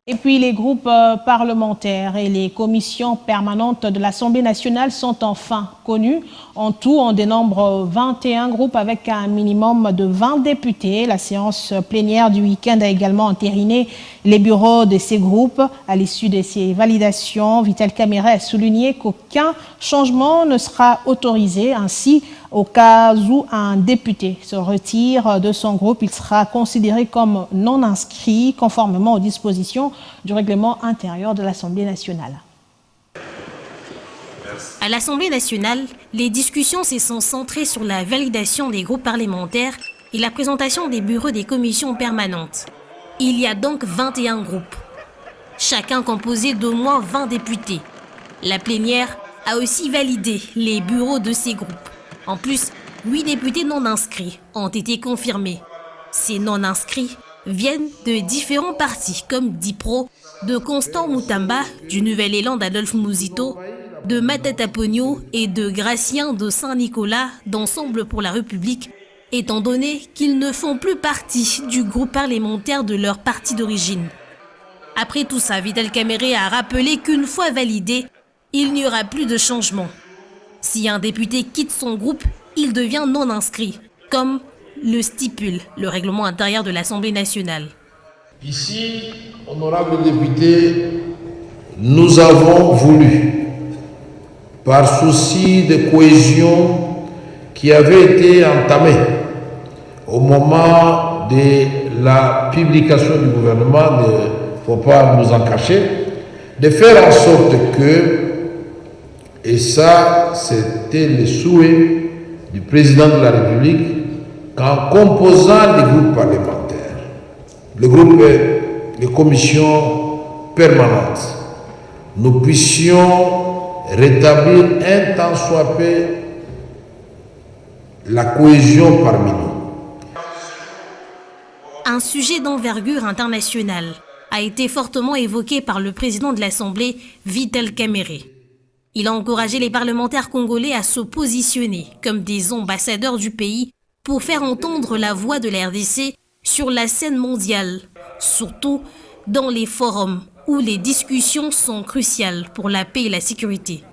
Et puis les groupes parlementaires et les commissions permanentes de l'Assemblée nationale sont enfin connus. En tout, on dénombre 21 groupes avec un minimum de 20 députés. La séance plénière du week-end a également entériné les bureaux de ces groupes. À l'issue de ces validations, Vital Kamerhe a souligné qu'aucun changement ne sera autorisé. Ainsi, au cas où un député se retire de son groupe, il sera considéré comme non inscrit conformément aux dispositions du règlement intérieur de l'Assemblée nationale. À l'Assemblée nationale, les discussions se sont centrées sur la validation des groupes parlementaires et la présentation des bureaux des commissions permanentes. Il y a donc 21 groupes, chacun composé d'au moins 20 députés. La plénière a aussi validé les bureaux de ces groupes. En plus, 8 députés non inscrits ont été confirmés. Ces non inscrits viennent de différents partis comme DIPRO, de Constant Moutamba, du Nouvel Élan d'Adolphe Mouzito, de Matata Pogno et de Gratien de Saint-Nicolas d'Ensemble pour la République, étant donné qu'ils ne font plus partie du groupe parlementaire de leur parti d'origine. Après tout ça, Vital Kamerhe a rappelé qu'une fois validé, il n'y aura plus de changement. Si un député quitte son groupe, il devient non inscrit, comme le stipule le règlement intérieur de l'Assemblée nationale. Ici, honorables députés, nous avons voulu, par souci de cohésion qui avait été entamé au moment de la publication du gouvernement, il ne faut pas nous en cacher, de faire en sorte que, et ça c'était le souhait du président de la République, qu'en composant les groupes parlementaires, le groupe de commissions permanentes, nous puissions rétablir un tant soit peu la cohésion parmi nous. Un sujet d'envergure internationale a été fortement évoqué par le président de l'Assemblée, Vital Kamerhe. Il a encouragé les parlementaires congolais à se positionner comme des ambassadeurs du pays pour faire entendre la voix de la RDC sur la scène mondiale, surtout dans les forums où les discussions sont cruciales pour la paix et la sécurité.